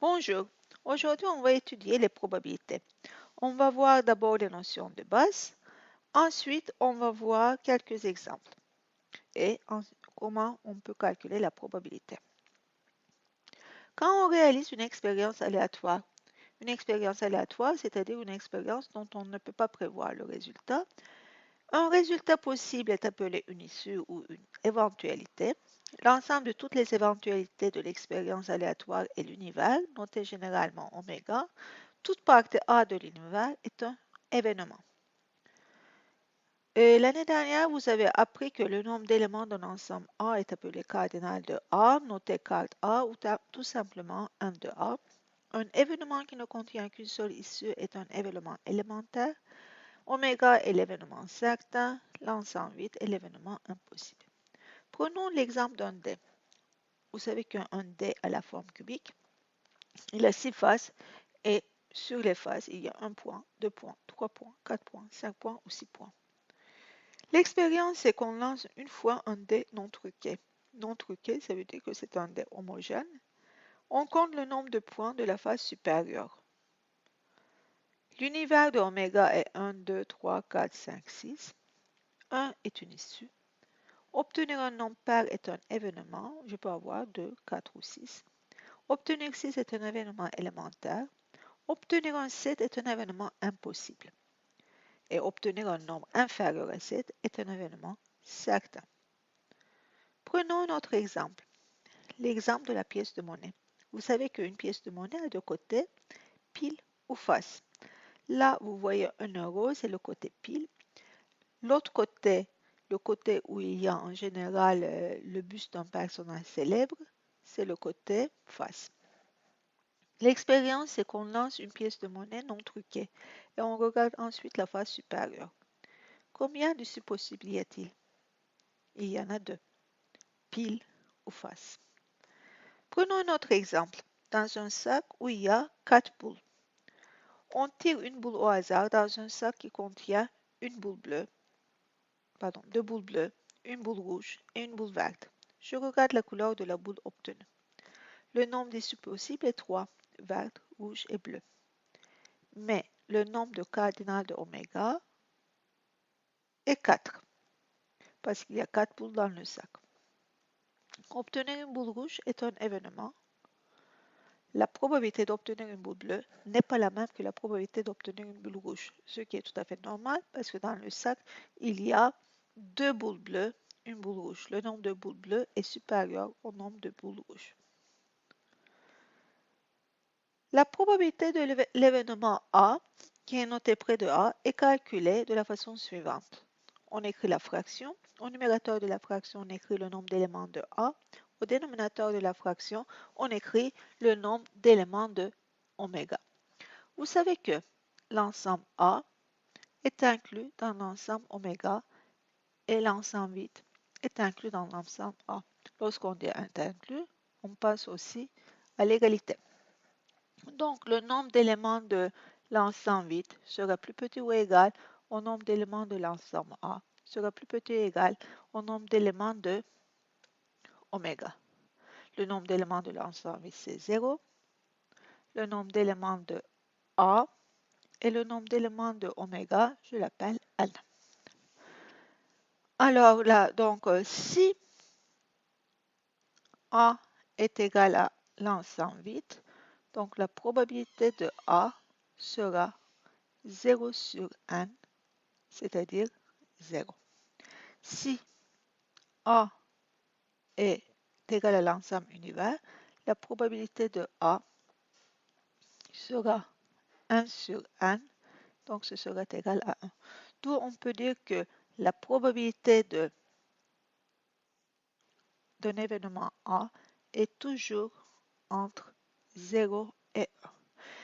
Bonjour, aujourd'hui on va étudier les probabilités. On va voir d'abord les notions de base, ensuite on va voir quelques exemples et comment on peut calculer la probabilité. Quand on réalise une expérience aléatoire, c'est-à-dire une expérience dont on ne peut pas prévoir le résultat, un résultat possible est appelé une issue ou une éventualité. L'ensemble de toutes les éventualités de l'expérience aléatoire est l'univers, noté généralement oméga. Toute partie A de l'univers est un événement. L'année dernière, vous avez appris que le nombre d'éléments d'un ensemble A est appelé cardinal de A, noté card A ou tout simplement 1 de A. Un événement qui ne contient qu'une seule issue est un événement élémentaire. Oméga est l'événement certain, l'ensemble vide est l'événement impossible. Prenons l'exemple d'un dé. Vous savez qu'un dé a la forme cubique. Il a 6 faces et sur les faces, il y a 1 point, 2 points, 3 points, 4 points, 5 points ou 6 points. L'expérience, c'est qu'on lance une fois un dé non truqué. Non truqué, ça veut dire que c'est un dé homogène. On compte le nombre de points de la face supérieure. L'univers de oméga est 1, 2, 3, 4, 5, 6. 1 est une issue. Obtenir un nombre pair est un événement. Je peux avoir 2, 4 ou 6. Obtenir 6 est un événement élémentaire. Obtenir un 7 est un événement impossible. Et obtenir un nombre inférieur à 7 est un événement certain. Prenons un autre exemple, l'exemple de la pièce de monnaie. Vous savez qu'une pièce de monnaie a deux côtés, pile ou face. Là, vous voyez 1 euro, c'est le côté pile. L'autre côté, le côté où il y a en général le buste d'un personnage célèbre, c'est le côté face. L'expérience, c'est qu'on lance une pièce de monnaie non truquée et on regarde ensuite la face supérieure. Combien d'issues possibles y a-t-il? Il y en a 2, pile ou face. Prenons un autre exemple. Dans un sac où il y a 4 boules. On tire une boule au hasard dans un sac qui contient une boule bleue, deux boules bleues, une boule rouge et une boule verte. Je regarde la couleur de la boule obtenue. Le nombre d'issues possibles est 3, verte, rouge et bleu. Mais le nombre de cardinal de oméga est 4, parce qu'il y a 4 boules dans le sac. Obtenir une boule rouge est un événement. La probabilité d'obtenir une boule bleue n'est pas la même que la probabilité d'obtenir une boule rouge, ce qui est tout à fait normal parce que dans le sac, il y a 2 boules bleues, une boule rouge. Le nombre de boules bleues est supérieur au nombre de boules rouges. La probabilité de l'événement A, qui est noté près de A, est calculée de la façon suivante. On écrit la fraction. Au numérateur de la fraction, on écrit le nombre d'éléments de A. Au dénominateur de la fraction, on écrit le nombre d'éléments de oméga. Vous savez que l'ensemble A est inclus dans l'ensemble oméga et l'ensemble vide est inclus dans l'ensemble A. Lorsqu'on dit inclus, on passe aussi à l'égalité. Donc, le nombre d'éléments de l'ensemble vide sera plus petit ou égal au nombre d'éléments de l'ensemble A, sera plus petit ou égal au nombre d'éléments de oméga. Le nombre d'éléments de l'ensemble vide, c'est 0. Le nombre d'éléments de A et le nombre d'éléments de oméga, je l'appelle N. Alors là, donc, si A est égal à l'ensemble vide, donc la probabilité de A sera 0 sur N, c'est-à-dire 0. Si A est égal à l'ensemble univers, la probabilité de A sera 1 sur N, donc ce sera égal à 1. D'où on peut dire que la probabilité d'un événement A est toujours entre 0 et 1.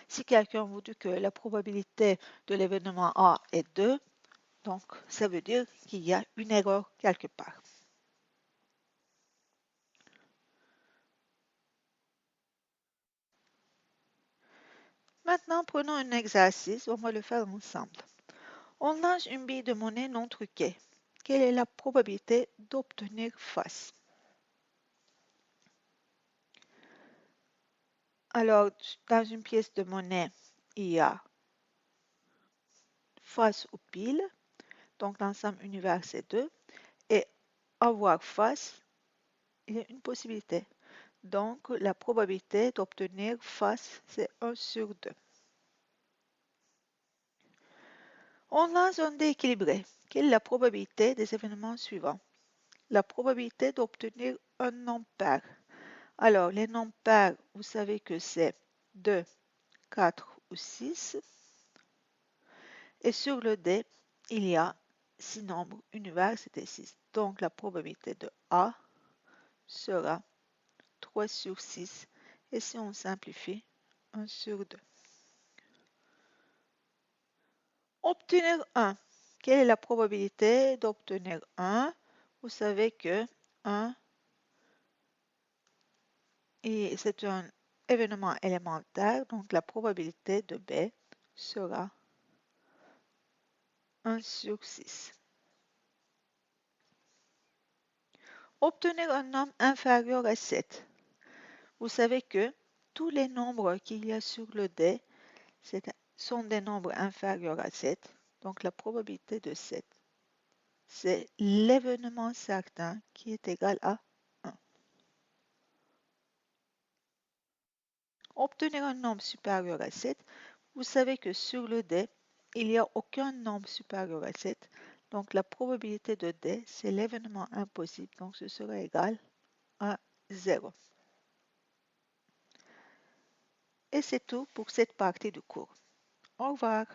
Si quelqu'un vous dit que la probabilité de l'événement A est 2, donc ça veut dire qu'il y a une erreur quelque part. Maintenant, prenons un exercice, on va le faire ensemble. On lance une bille de monnaie non truquée. Quelle est la probabilité d'obtenir face? Alors, dans une pièce de monnaie, il y a face ou pile. Donc, l'ensemble univers, c'est 2. Et avoir face, il y a une possibilité. Donc, la probabilité d'obtenir face, c'est 1 sur 2. On lance un dé équilibré. Quelle est la probabilité des événements suivants? La probabilité d'obtenir un nombre pair. Alors, les nombres pairs, vous savez que c'est 2, 4 ou 6. Et sur le dé, il y a 6 nombres univers, c'était 6. Donc, la probabilité de A sera 3 sur 6. Et si on simplifie, 1 sur 2. Obtenir 1. Quelle est la probabilité d'obtenir 1? Vous savez que 1, et c'est un événement élémentaire, donc la probabilité de B sera 1 sur 6. Obtenir un nombre inférieur à 7. Vous savez que tous les nombres qu'il y a sur le dé sont des nombres inférieurs à 7. Donc la probabilité de 7, c'est l'événement certain qui est égal à 1. Obtenir un nombre supérieur à 7. Vous savez que sur le dé, il n'y a aucun nombre supérieur à 7. Donc la probabilité de D, c'est l'événement impossible. Donc ce sera égal à 0. Et c'est tout pour cette partie du cours. Au revoir.